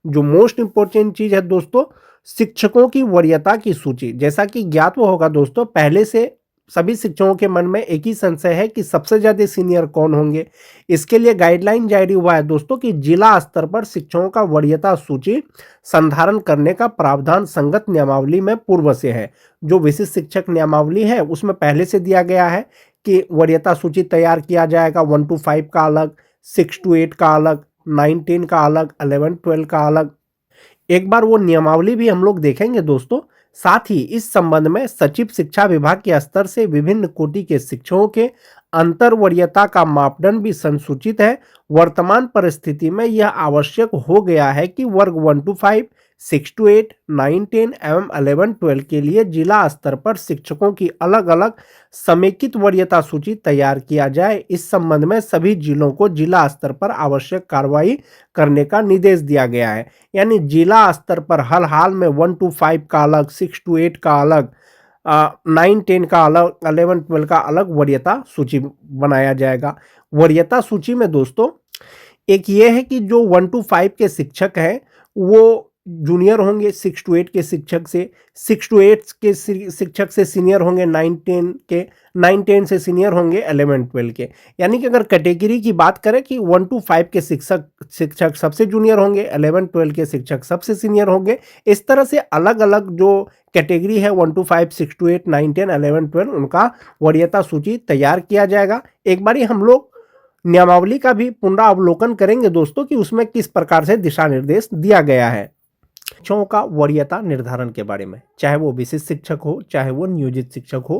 जो most important चीज है दोस्तों, शिक्षकों की वरीयता की सूची। जैसा कि ज्ञात होगा दोस्तों, पहले से सभी शिक्षकों के मन में एक ही संशय है कि सबसे ज्यादा सीनियर कौन होंगे। इसके लिए गाइडलाइन जारी हुआ है दोस्तों कि जिला स्तर पर शिक्षकों का वरीयता सूची संधारण करने का प्रावधान संगत नियमावली में पूर्व से है। जो विशिष्ट शिक्षक नियमावली है उसमें पहले से दिया गया है कि वरीयता सूची तैयार किया जाएगा। 1 to 5 का अलग, 6 to 8 का अलग, 9 10 का अलग, 11 12 का अलग। एक बार वो नियमावली भी हम लोग देखेंगे दोस्तों। साथ ही इस संबंध में सचिव शिक्षा विभाग के स्तर से विभिन्न कोटि के शिक्षकों के अंतर वरीयता का मापदंड भी संसूचित है। वर्तमान परिस्थिति में यह आवश्यक हो गया है कि वर्ग 1 to 5, 6 to 8, 9 10 एवं 11 12 के लिए जिला स्तर पर शिक्षकों की अलग अलग समेकित वरीयता सूची तैयार किया जाए। इस संबंध में सभी जिलों को जिला स्तर पर आवश्यक कार्रवाई करने का निर्देश दिया गया है। यानी जिला स्तर पर हर हाल में 1 to 5 का अलग, 6 to 8 का अलग, 9 10 का अलग, 11 12 का अलग वरीयता सूची बनाया जाएगा। वरीयता सूची में दोस्तों एक ये है कि जो 1 to 5 के शिक्षक हैं वो जूनियर होंगे 6 to 8 के शिक्षक से, 6 to 8 के शिक्षक से सीनियर होंगे 9 10 के, 9 10 से सीनियर होंगे 11 12 के। यानी कि अगर कैटेगरी की बात करें कि 1 to 5 के शिक्षक सबसे जूनियर होंगे, 11 12 के शिक्षक सबसे सीनियर होंगे। इस तरह से अलग अलग जो कैटेगरी है 1 to 5, 6 to 8, 9 10, 11 12 उनका वरीयता सूची तैयार किया जाएगा। एक बार हम लोग नियमावली का भी पुनरावलोकन करेंगे दोस्तों कि उसमें किस प्रकार से दिशा निर्देश दिया गया है शिक्षकों का वरीयता निर्धारण के बारे में। चाहे वो विशिष्ट शिक्षक हो, चाहे वो नियोजित शिक्षक हो,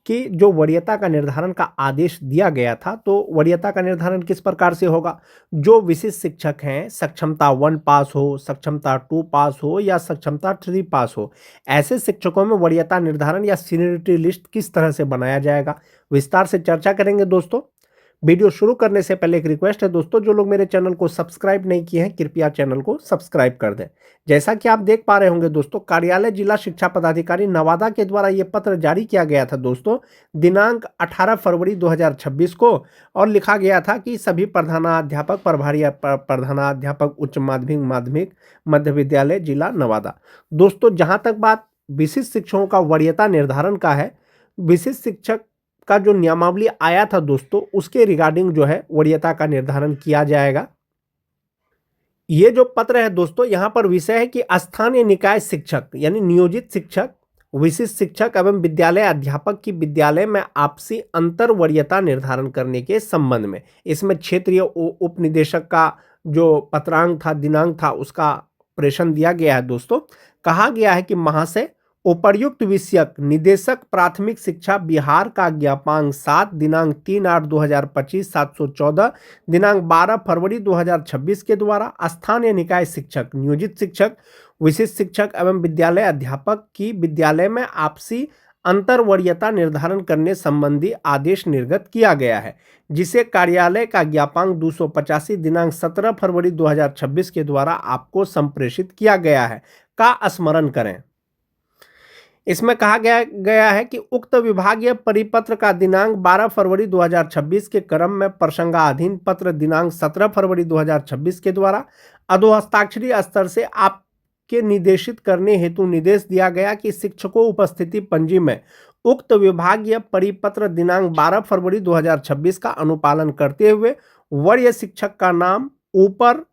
कि जो वरीयता का निर्धारण का आदेश दिया गया था, तो वरीयता का निर्धारण किस प्रकार से होगा। जो विशिष्ट शिक्षक हैं, सक्षमता 1 पास हो, सक्षमता 2 पास हो या सक्षमता 3 पास हो, ऐसे शिक्षकों में वरीयता निर्धारण या सीनियरिटी लिस्ट किस तरह से बनाया जाएगा, विस्तार से चर्चा करेंगे दोस्तों। वीडियो शुरू करने से पहले एक रिक्वेस्ट है दोस्तों, जो लोग मेरे चैनल को सब्सक्राइब नहीं किए हैं कृपया चैनल को सब्सक्राइब कर दें। जैसा कि आप देख पा रहे होंगे दोस्तों, कार्यालय जिला शिक्षा पदाधिकारी नवादा के द्वारा यह पत्र जारी किया गया था दोस्तों दिनांक 18 फरवरी 2026 को, और लिखा गया था कि सभी प्रधानाध्यापक, प्रभारी प्रधानाध्यापक, उच्च माध्यमिक, माध्यमिक, मध्य विद्यालय जिला नवादा। दोस्तों जहां तक बात विशिष्ट शिक्षकों का वरीयता निर्धारण का है, विशिष्ट शिक्षक का जो नियमावली आया था दोस्तों उसके रिगार्डिंग जो है वरीयता का निर्धारण किया जाएगा। ये जो पत्र है दोस्तों, यहां पर विषय है कि स्थानीय निकाय शिक्षक यानी नियोजित शिक्षक, विशिष्ट शिक्षक एवं विद्यालय अध्यापक की विद्यालय में आपसी अंतर वरीयता निर्धारण करने के संबंध में। इसमें क्षेत्रीय उप निदेशक का जो पत्रांक था, दिनांक था, उसका प्रेषण दिया गया है दोस्तों। कहा गया है कि महाशय, उपर्युक्त विषयक निदेशक प्राथमिक शिक्षा बिहार का ज्ञापांक 7 दिनांक 3/8/2025 714 दिनांक 12 फरवरी 2026 के द्वारा स्थानीय निकाय शिक्षक, नियोजित शिक्षक, विशिष्ट शिक्षक एवं विद्यालय अध्यापक की विद्यालय में आपसी अंतर वरीयता निर्धारण करने संबंधी आदेश निर्गत किया गया है, जिसे कार्यालय का ज्ञापांक 285 दिनांक 17 फरवरी 2026 के द्वारा आपको संप्रेषित किया गया है का स्मरण करें। इसमें कहा गया है कि उक्त विभागीय परिपत्र का दिनांक 12 फरवरी 2026 के क्रम में प्रसंगाधीन पत्र दिनांक 17 फरवरी 2026 के द्वारा अधोहस्ताक्षरी स्तर से आपके निर्देशित करने हेतु निर्देश दिया गया कि शिक्षकों उपस्थिति पंजी में उक्त विभागीय परिपत्र दिनांक 12 फरवरी 2026 का अनुपालन करते हुए वरीय शिक्षक का नाम ऊपर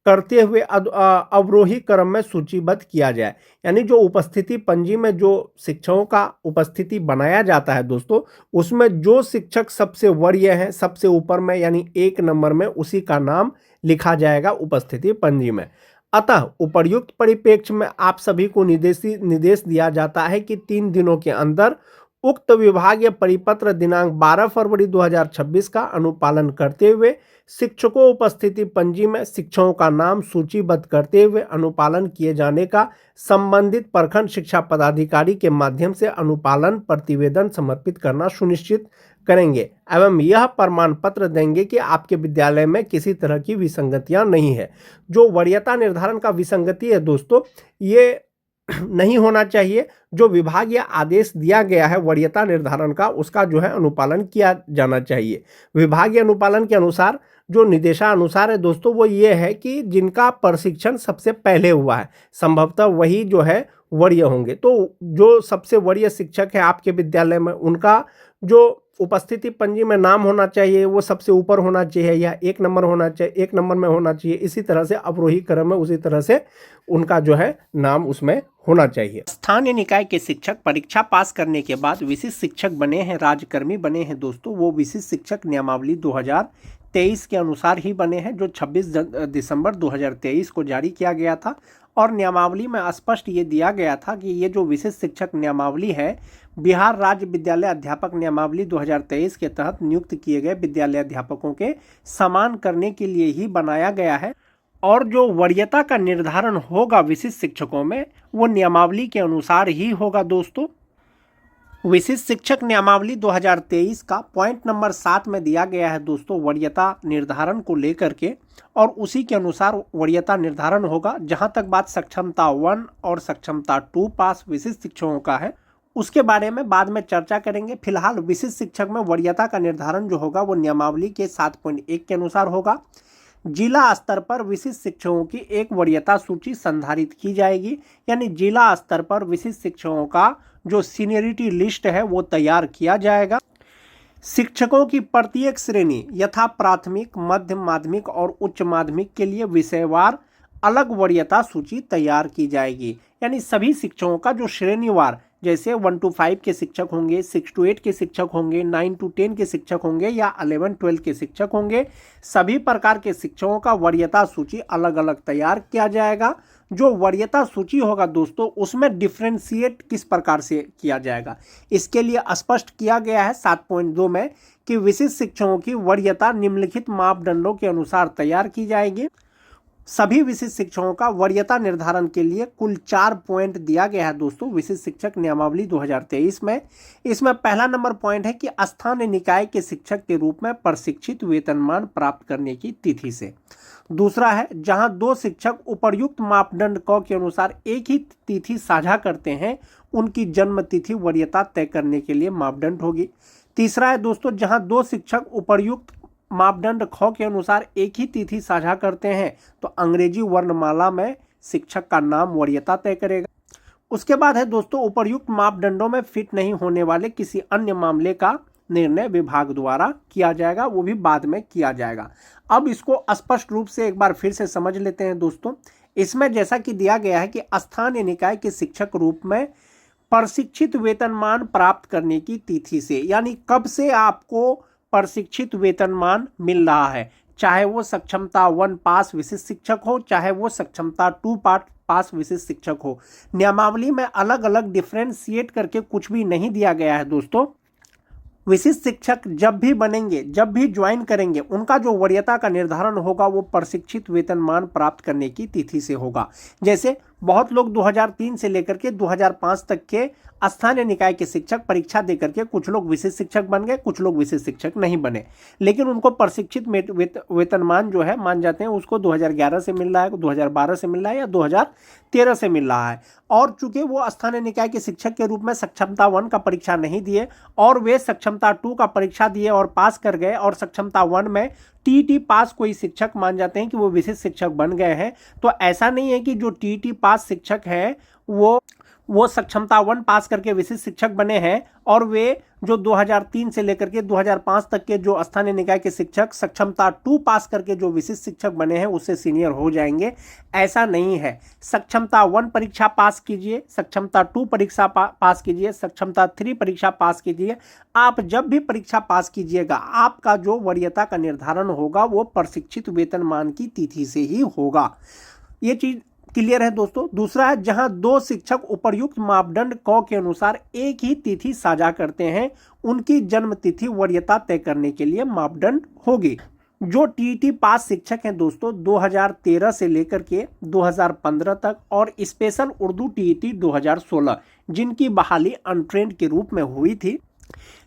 करते हुए अवरोही क्रम में सूचीबद्ध किया जाए। यानी जो उपस्थिति पंजी में जो शिक्षकों का उपस्थिति बनाया जाता है दोस्तों, उसमें जो शिक्षक सबसे वरीय हैं, सबसे ऊपर में यानी 1 नंबर में, उसी का नाम लिखा जाएगा उपस्थिति पंजी में। अतः उपर्युक्त परिप्रेक्ष्य में आप सभी को निर्देश दिया जाता है कि 3 दिनों के अंदर उक्त विभागीय परिपत्र दिनांक 12 फरवरी 2026 का अनुपालन करते हुए शिक्षकों उपस्थिति पंजी में शिक्षकों का नाम सूचीबद्ध करते हुए अनुपालन किए जाने का संबंधित प्रखंड शिक्षा पदाधिकारी के माध्यम से अनुपालन प्रतिवेदन समर्पित करना सुनिश्चित करेंगे एवं यह प्रमाण पत्र देंगे कि आपके विद्यालय में किसी तरह की विसंगतियां नहीं है। जो वरीयता निर्धारण का विसंगति है दोस्तों, ये नहीं होना चाहिए। जो विभागीय आदेश दिया गया है वरीयता निर्धारण का, उसका जो है अनुपालन किया जाना चाहिए। विभागीय अनुपालन के अनुसार जो निर्देशानुसार है दोस्तों वो ये है कि जिनका प्रशिक्षण सबसे पहले हुआ है संभवतः वही जो है वरीय होंगे। तो जो सबसे वरीय शिक्षक है आपके विद्यालय में उनका जो उपस्थिति पंजी में नाम होना चाहिए वो सबसे ऊपर होना चाहिए या 1 नंबर होना चाहिए, 1 नंबर में होना चाहिए। इसी तरह से अवरोही क्रम में उसी तरह से उनका जो है नाम उसमें होना चाहिए। स्थानीय निकाय के शिक्षक परीक्षा पास करने के बाद विशिष्ट शिक्षक बने हैं, राज्यकर्मी बने हैं दोस्तों, वो विशिष्ट शिक्षक नियमावली 2023 के अनुसार ही बने हैं, जो 26 दिसंबर 2023 को जारी किया गया था। और नियमावली में स्पष्ट ये दिया गया था कि ये जो विशिष्ट शिक्षक नियमावली है बिहार राज्य विद्यालय अध्यापक नियमावली 2023 के तहत नियुक्त किए गए विद्यालय अध्यापकों के समान करने के लिए ही बनाया गया है। और जो वरीयता का निर्धारण होगा विशिष्ट शिक्षकों में वो नियमावली के अनुसार ही होगा दोस्तों। विशिष्ट शिक्षक नियमावली 2023 का पॉइंट नंबर 7 में दिया गया है दोस्तों वरीयता निर्धारण को लेकर के, और उसी के अनुसार वरीयता निर्धारण होगा। जहां तक बात सक्षमता 1 और सक्षमता 2 पास विशिष्ट शिक्षकों का है उसके बारे में बाद में चर्चा करेंगे। फिलहाल विशिष्ट शिक्षक में वरीयता का निर्धारण जो होगा वो नियमावली के 7.1 के अनुसार होगा। जिला स्तर पर विशिष्ट शिक्षकों की एक वरीयता सूची संधारित की जाएगी, यानी जिला स्तर पर विशिष्ट शिक्षकों का जो सीनियरिटी लिस्ट है वो तैयार किया जाएगा। शिक्षकों की प्रत्येक श्रेणी यथा प्राथमिक, मध्य माध्यमिक और उच्च माध्यमिक के लिए विषयवार अलग वरीयता सूची तैयार की जाएगी, यानी सभी शिक्षकों का जो श्रेणीवार जैसे 1 to 5 के शिक्षक होंगे, 6 to 8 के शिक्षक होंगे, 9 to 10 के शिक्षक होंगे या 11-12 के शिक्षक होंगे, सभी प्रकार के शिक्षकों का वरीयता सूची अलग अलग तैयार किया जाएगा। जो वरीयता सूची होगा दोस्तों उसमें डिफ्रेंशिएट किस प्रकार से किया जाएगा इसके लिए स्पष्ट किया गया है 7.2 में कि विशिष्ट शिक्षकों की वरीयता निम्नलिखित मापदंडों के अनुसार तैयार की जाएगी। सभी विशिष्ट शिक्षकों का वरीयता निर्धारण के लिए कुल 4 पॉइंट दिया गया है दोस्तों विशिष्ट शिक्षक नियमावली 2023 में। इसमें पहला नंबर पॉइंट है कि स्थानीय निकाय के शिक्षक के रूप में प्रशिक्षित वेतनमान प्राप्त करने की तिथि से। दूसरा है जहां 2 शिक्षक उपर्युक्त मापदंड क के अनुसार एक ही तिथि साझा करते हैं उनकी जन्म तिथि वरीयता तय करने के लिए मापदंड होगी। तीसरा है दोस्तों जहां 2 शिक्षक उपर्युक्त मापदंड ख के अनुसार एक ही तिथि साझा करते हैं तो अंग्रेजी वर्णमाला में शिक्षक का नाम वरीयता तय करेगा। उसके बाद है दोस्तों उपर्युक्त मापदंडों में फिट नहीं होने वाले किसी अन्य मामले का निर्णय विभाग द्वारा किया जाएगा, वो भी बाद में किया जाएगा। अब इसको स्पष्ट रूप से एक बार फिर से समझ लेते हैं दोस्तों। इसमें जैसा कि दिया गया है कि स्थानीय निकाय के शिक्षक रूप में प्रशिक्षित वेतनमान प्राप्त करने की तिथि से, यानी कब से आपको प्रशिक्षित वेतनमान मिल रहा है, चाहे वो सक्षमता 1 पास विशिष्ट शिक्षक हो चाहे वो सक्षमता 2 पास विशिष्ट शिक्षक हो। नियमावली में अलग अलग डिफ्रेंशिएट करके कुछ भी नहीं दिया गया है दोस्तों। विशिष्ट शिक्षक जब भी बनेंगे, जब भी ज्वाइन करेंगे, उनका जो वरीयता का निर्धारण होगा वो प्रशिक्षित वेतनमान प्राप्त करने की तिथि से होगा। जैसे बहुत लोग 2003 से लेकर के 2005 तक के स्थानीय निकाय के शिक्षक परीक्षा देकर के कुछ लोग विशिष्ट शिक्षक बन गए, कुछ लोग विशिष्ट शिक्षक नहीं बने, लेकिन उनको प्रशिक्षित वेतनमान जो है मान जाते हैं उसको 2011 से मिल रहा है, 2012 से मिल रहा है या 2013 से मिल रहा है। और चूंकि वो स्थानीय निकाय के शिक्षक के रूप में सक्षमता 1 का परीक्षा नहीं दिए और वे सक्षमता 2 का परीक्षा दिए और पास कर गए और सक्षमता 1 में टीटी पास कोई शिक्षक मान जाते हैं कि वो विशिष्ट शिक्षक बन गए हैं। तो ऐसा नहीं है कि जो टीटी पास शिक्षक है वो सक्षमता 1 पास करके विशिष्ट शिक्षक बने हैं और वे जो 2003 से लेकर के 2005 तक के जो स्थानीय निकाय के शिक्षक सक्षमता 2 पास करके जो विशिष्ट शिक्षक बने हैं उससे सीनियर हो जाएंगे। ऐसा नहीं है। सक्षमता 1 परीक्षा पास कीजिए, सक्षमता 2 परीक्षा पास कीजिए, सक्षमता 3 परीक्षा पास कीजिए। आप जब भी परीक्षा पास कीजिएगा आपका जो वरीयता का निर्धारण होगा वो प्रशिक्षित वेतनमान की तिथि से ही होगा। ये चीज क्लियर है दोस्तों। दूसरा है जहां 2 शिक्षक उपर्युक्त मापदंड क के अनुसार एक ही तिथि साझा करते हैं उनकी जन्म तिथि वरीयता तय करने के लिए मापदंड होगी। जो टीटी पास शिक्षक हैं दोस्तों 2013 से लेकर के 2015 तक और स्पेशल उर्दू टीटी 2016 जिनकी बहाली अनट्रेंड के रूप में हुई थी,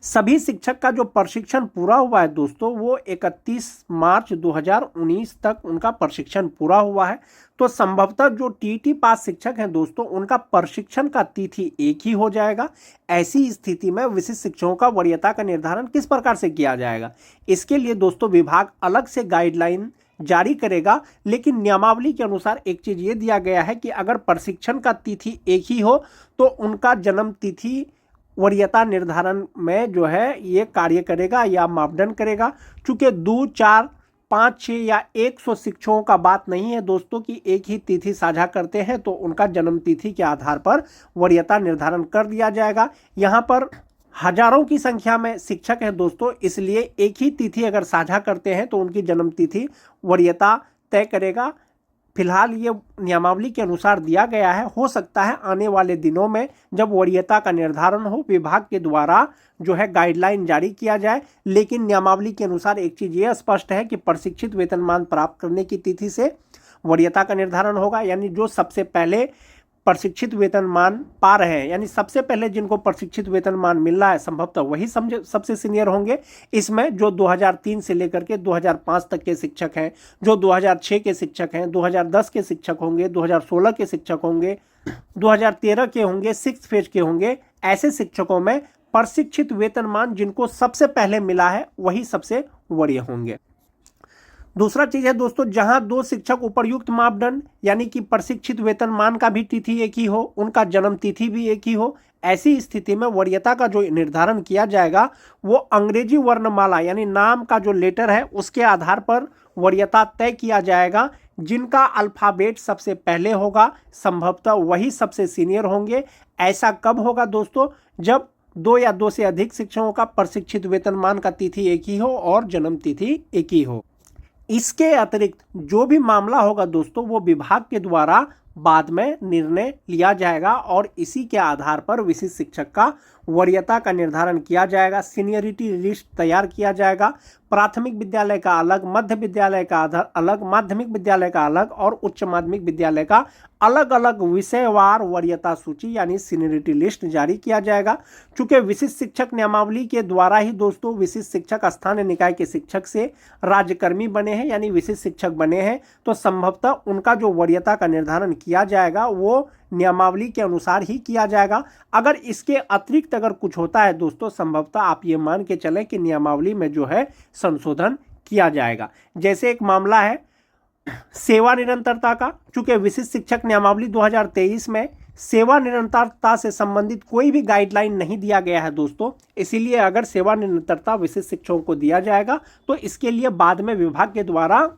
सभी शिक्षक का जो प्रशिक्षण पूरा हुआ है दोस्तों, वो 31 मार्च 2019 तक उनका प्रशिक्षण पूरा हुआ है। तो संभवतः जो टीईटी पास शिक्षक हैं दोस्तों, उनका प्रशिक्षण का तिथि एक ही हो जाएगा। ऐसी स्थिति में विशिष्ट शिक्षकों का वरीयता का निर्धारण किस प्रकार से किया जाएगा, इसके लिए दोस्तों विभाग अलग से गाइडलाइन जारी करेगा। लेकिन नियमावली के अनुसार एक चीज ये दिया गया है कि अगर प्रशिक्षण का तिथि एक ही हो तो उनका जन्म तिथि वरीयता निर्धारण में जो है ये कार्य करेगा या मापदंड करेगा। चूंकि 2, 4, 5, 6 या 100 शिक्षकों का बात नहीं है दोस्तों कि एक ही तिथि साझा करते हैं, तो उनका जन्म तिथि के आधार पर वरीयता निर्धारण कर दिया जाएगा। यहाँ पर हजारों की संख्या में शिक्षक हैं दोस्तों, इसलिए एक ही तिथि अगर साझा करते हैं तो उनकी जन्म तिथि वरीयता तय करेगा। फिलहाल ये नियमावली के अनुसार दिया गया है। हो सकता है आने वाले दिनों में जब वरीयता का निर्धारण हो, विभाग के द्वारा जो है गाइडलाइन जारी किया जाए। लेकिन नियमावली के अनुसार एक चीज ये स्पष्ट है कि प्रशिक्षित वेतनमान प्राप्त करने की तिथि से वरीयता का निर्धारण होगा। यानी जो सबसे पहले प्रशिक्षित वेतनमान पा रहे हैं, यानी सबसे पहले जिनको प्रशिक्षित वेतनमान मिल रहा है, संभवतः वही सबसे सीनियर होंगे। इसमें जो 2003 से लेकर के 2005 तक के शिक्षक हैं, जो 2006 के शिक्षक हैं, 2010 के शिक्षक होंगे, 2016 के शिक्षक होंगे, 2013 के होंगे, 6th फेज के होंगे। ऐसे शिक्षकों में प्रशिक्षित वेतनमान जिनको सबसे पहले मिला है वही सबसे वरीय होंगे। दूसरा चीज है दोस्तों, जहां 2 शिक्षक उपर्युक्त मापदंड यानी कि प्रशिक्षित वेतनमान का भी तिथि एक ही हो, उनका जन्म तिथि भी एक ही हो, ऐसी स्थिति में वरीयता का जो निर्धारण किया जाएगा वो अंग्रेजी वर्णमाला यानी नाम का जो लेटर है उसके आधार पर वरीयता तय किया जाएगा। जिनका अल्फाबेट सबसे पहले होगा संभवतः वही सबसे सीनियर होंगे। ऐसा कब होगा दोस्तों, जब 2 या 2 से अधिक शिक्षकों का प्रशिक्षित वेतनमान का तिथि एक ही हो और जन्म तिथि एक ही हो। इसके अतिरिक्त जो भी मामला होगा दोस्तों, वो विभाग के द्वारा बाद में निर्णय लिया जाएगा और इसी के आधार पर विशिष्ट शिक्षक का वरीयता का निर्धारण किया जाएगा। सीनियरिटी लिस्ट तैयार किया जाएगा। प्राथमिक विद्यालय का अलग, मध्य विद्यालय का अलग, माध्यमिक विद्यालय का अलग और उच्च माध्यमिक विद्यालय का अलग अलग विषयवार वरीयता सूची यानी सीनियरिटी लिस्ट जारी किया जाएगा। चूंकि विशिष्ट शिक्षक नियमावली के द्वारा ही दोस्तों विशिष्ट शिक्षक स्थानीय निकाय के शिक्षक से राज्यकर्मी बने हैं यानी विशिष्ट शिक्षक बने हैं, तो संभवतः उनका जो वरीयता का निर्धारण किया जाएगा वो नियमावली के अनुसार ही किया जाएगा। अगर इसके अतिरिक्त अगर कुछ होता है दोस्तों, संभवतः आप ये मान के चलें कि नियमावली में जो है संशोधन किया जाएगा। जैसे एक मामला है सेवा निरंतरता का। चूंकि विशिष्ट शिक्षक नियमावली 2023 में सेवा निरंतरता से संबंधित कोई भी गाइडलाइन नहीं दिया गया है दोस्तों, इसीलिए अगर सेवा निरंतरता विशिष्ट शिक्षकों को दिया जाएगा तो इसके लिए बाद में विभाग के द्वारा